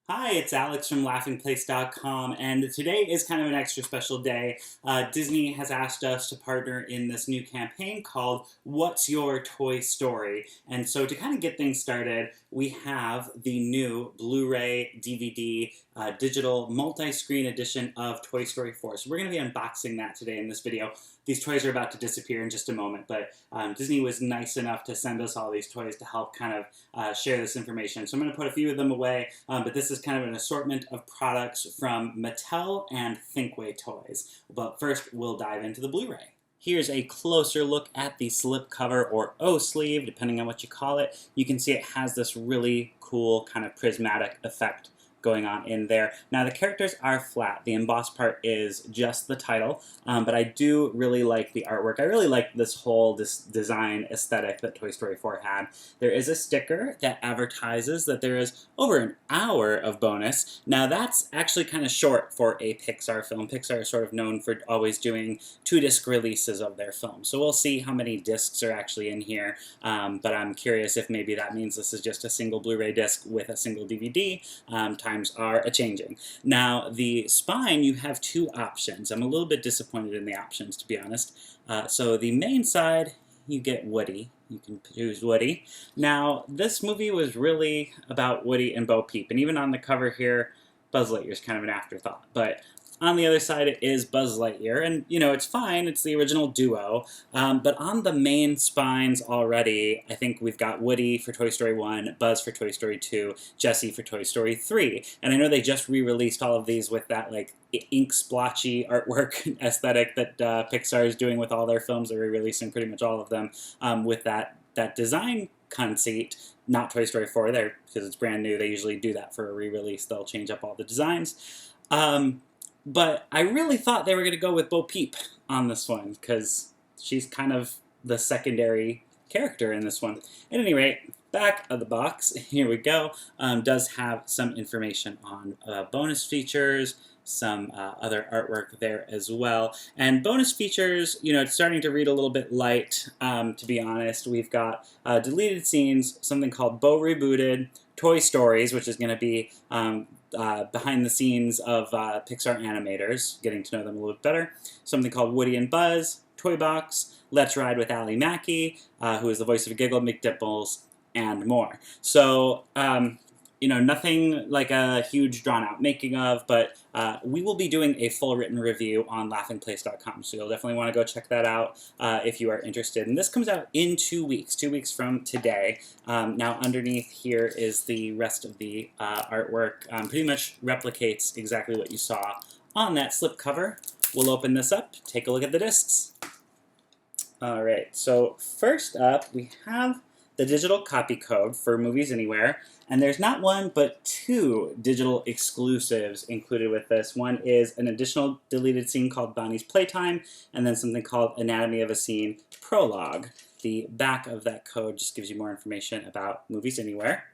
Hi, it's Alex from laughingplace.com, and today is kind of an extra special day. Disney has asked us to partner in this new campaign called What's Your Toy Story? And so to kind of get things started, we have the new Blu-ray, DVD, digital multi-screen edition of Toy Story 4. So we're going to be unboxing that today in this video. These toys are about to disappear in just a moment, but Disney was nice enough to send us all these toys to help kind of share this information. So I'm going to put a few of them away, but this is kind of an assortment of products from Mattel and ThinkWay toys. But first, we'll dive into the Blu-ray. Here's a closer look at the slipcover or O-sleeve, depending on what you call it. You can see it has this really cool kind of prismatic effect going on in there. Now the characters are flat. The embossed part is just the title, but I do really like the artwork. I really like this whole design aesthetic that Toy Story 4 had. There is a sticker that advertises that there is over an hour of bonus. Now that's actually kind of short for a Pixar film. Pixar is sort of known for always doing 2-disc releases of their films. So we'll see how many discs are actually in here, but I'm curious if maybe that means this is just a single Blu-ray disc with a single DVD. Times are a-changing. Now, the spine, you have two options. I'm a little bit disappointed in the options, to be honest. So the main side, you get Woody. You can choose Woody. Now, this movie was really about Woody and Bo Peep, and even on the cover here, Buzz Lightyear is kind of an afterthought. But on the other side, it is Buzz Lightyear, and, you know, it's fine. It's the original duo. But on the main spines already, I think we've got Woody for Toy Story 1, Buzz for Toy Story 2, Jessie for Toy Story 3. And I know they just re-released all of these with that, like, ink splotchy artwork aesthetic that Pixar is doing with all their films. They're re-releasing pretty much all of them with that design conceit. Not Toy Story 4 there, because it's brand new. They usually do that for a re-release. They'll change up all the designs. But I really thought they were going to go with Bo Peep on this one, because she's kind of the secondary character in this one. At any rate, back of the box, here we go, does have some information on bonus features, some other artwork there as well. And bonus features, you know, it's starting to read a little bit light, to be honest. We've got deleted scenes, something called Bo Rebooted, Toy Stories, which is going to be behind the scenes of Pixar animators, getting to know them a little bit better. Something called Woody and Buzz, Toy Box, Let's Ride with Ally Mackey, who is the voice of Giggle McDipples, and more. So, you know, nothing like a huge drawn-out making of, but we will be doing a full written review on laughingplace.com, so you'll definitely want to go check that out if you are interested. And this comes out in 2 weeks, 2 weeks from today. Now, underneath here is the rest of the artwork. Pretty much replicates exactly what you saw on that slipcover. We'll open this up, take a look at the discs. All right, so first up, we have the digital copy code for Movies Anywhere. And there's not one, but two digital exclusives included with this. One is an additional deleted scene called Bonnie's Playtime, and then something called Anatomy of a Scene Prologue. The back of that code just gives you more information about Movies Anywhere.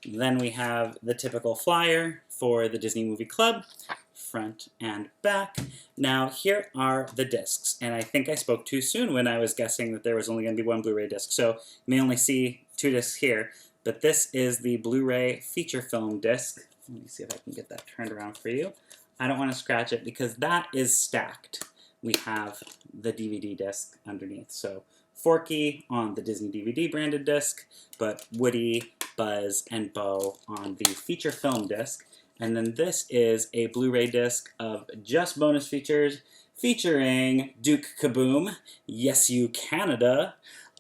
Then we have the typical flyer for the Disney Movie Club, front and back. Now, here are the discs, and I think I spoke too soon when I was guessing that there was only going to be one Blu-ray disc, so you may only see 2 discs here. But this is the Blu-ray feature film disc. Let me see if I can get that turned around for you. I don't want to scratch it because that is stacked. We have the DVD disc underneath. So Forky on the Disney DVD branded disc, but Woody, Buzz, and Bo on the feature film disc. And then this is a Blu-ray disc of just bonus features featuring Duke Kaboom, Yes You Canada,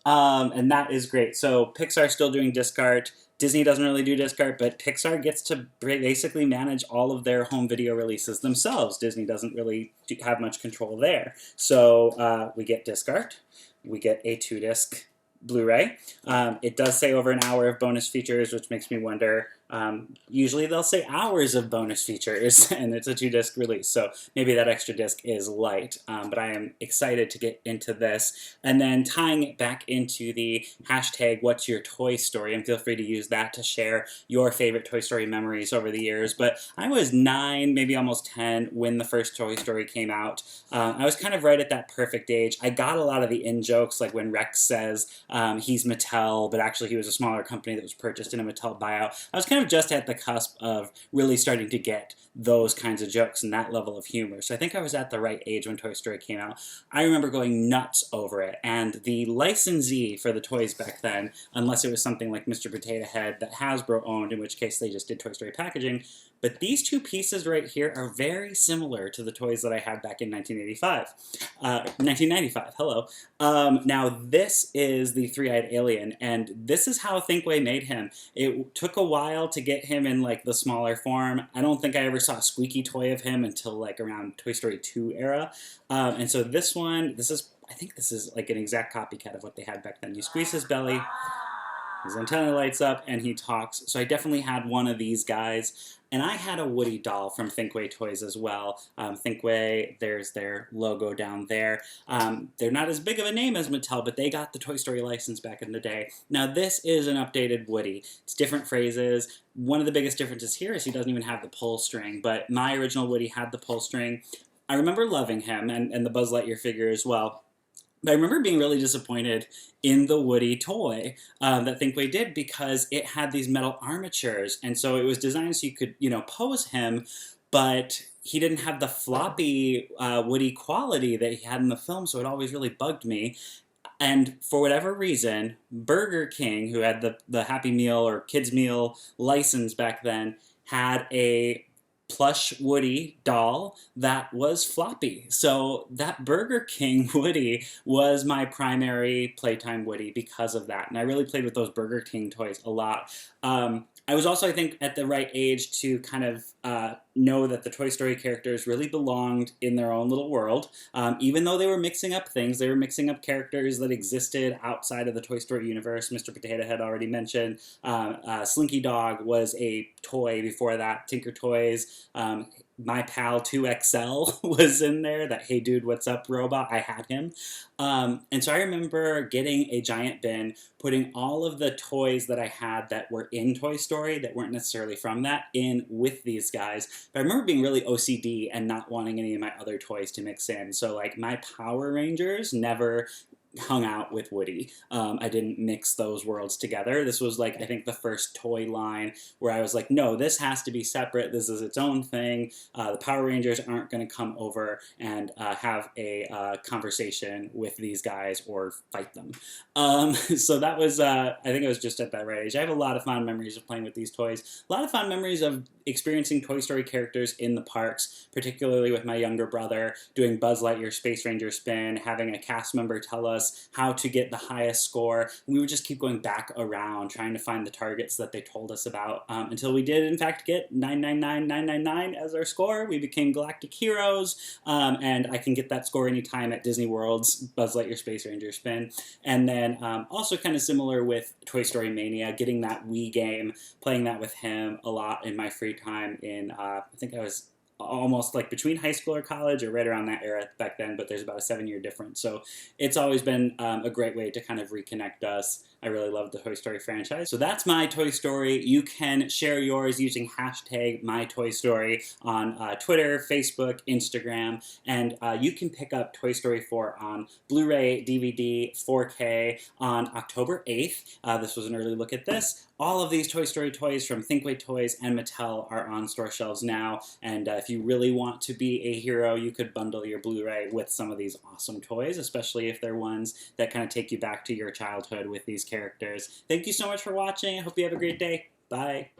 and that is great. So Pixar's still doing disc art. Disney doesn't really do disc art, but Pixar gets to basically manage all of their home video releases themselves. Disney doesn't really have much control there. So we get disc art. We get a 2-disc Blu-ray. It does say over an hour of bonus features, which makes me wonder. Usually they'll say hours of bonus features, and it's a 2-disc release, so maybe that extra disc is light, but I am excited to get into this. And then tying it back into the hashtag What's Your Toy Story, and feel free to use that to share your favorite Toy Story memories over the years. But I was 9, maybe almost 10 when the first Toy Story came out. I was kind of right at that perfect age. I got a lot of the in-jokes, like when Rex says, he's Mattel, but actually he was a smaller company that was purchased in a Mattel buyout. I was kind of just at the cusp of really starting to get those kinds of jokes and that level of humor. So I think I was at the right age when Toy Story came out. I remember going nuts over it, and the licensee for the toys back then, unless it was something like Mr. Potato Head that Hasbro owned, in which case they just did Toy Story packaging, but these two pieces right here are very similar to the toys that I had back in 1995, hello. Now this is the three-eyed alien, and this is how ThinkWay made him. It took a while to get him in like the smaller form. I don't think I ever saw a squeaky toy of him until like around Toy Story 2 era. And so this one, I think this is like an exact copycat of what they had back then. You squeeze his belly, his antenna lights up, and he talks. So I definitely had one of these guys. And I had a Woody doll from ThinkWay Toys as well. ThinkWay, there's their logo down there. They're not as big of a name as Mattel, but they got the Toy Story license back in the day. Now this is an updated Woody. It's different phrases. One of the biggest differences here is he doesn't even have the pull string, but my original Woody had the pull string. I remember loving him, and the Buzz Lightyear figure as well. But I remember being really disappointed in the Woody toy that ThinkWay did, because it had these metal armatures, and so it was designed so you could, pose him, but he didn't have the floppy Woody quality that he had in the film, so it always really bugged me. And for whatever reason, Burger King, who had the Happy Meal or Kids Meal license back then, had a plush Woody doll that was floppy. So that Burger King Woody was my primary playtime Woody because of that. And I really played with those Burger King toys a lot. I was also, I think, at the right age to kind of know that the Toy Story characters really belonged in their own little world. Even though they were mixing up things, they were mixing up characters that existed outside of the Toy Story universe. Mr. Potato Head already mentioned. Slinky Dog was a toy before that. Tinker Toys. My Pal 2XL was in there, that Hey Dude, What's Up robot. I had him. And so I remember getting a giant bin, putting all of the toys that I had that were in Toy Story, that weren't necessarily from that, in with these guys. But I remember being really OCD and not wanting any of my other toys to mix in. So like my Power Rangers never hung out with Woody. I didn't mix those worlds together. This was like, I think, the first toy line where I was like, no, this has to be separate. This is its own thing. The Power Rangers aren't going to come over and have a conversation with these guys or fight them. So that was, I think I was just at that right age. I have a lot of fond memories of playing with these toys. A lot of fond memories of experiencing Toy Story characters in the parks, particularly with my younger brother, doing Buzz Lightyear Space Ranger spin, having a cast member tell us how to get the highest score. And we would just keep going back around trying to find the targets that they told us about until we did in fact get 999999 as our score. We became galactic heroes, and I can get that score anytime at Disney World's Buzz Lightyear Space Ranger spin. And then also kind of similar with Toy Story Mania, getting that Wii game, playing that with him a lot in my free time in, I think I was almost like between high school or college, or right around that era back then, but there's about a 7-year difference. So it's always been a great way to kind of reconnect us. I really love the Toy Story franchise. So that's my Toy Story. You can share yours using hashtag MyToyStory on Twitter, Facebook, Instagram, and you can pick up Toy Story 4 on Blu-ray, DVD, 4K on October 8th. This was an early look at this. All of these Toy Story toys from ThinkWay Toys and Mattel are on store shelves now, and if you really want to be a hero, you could bundle your Blu-ray with some of these awesome toys, especially if they're ones that kind of take you back to your childhood with these characters. Thank you so much for watching. I hope you have a great day. Bye.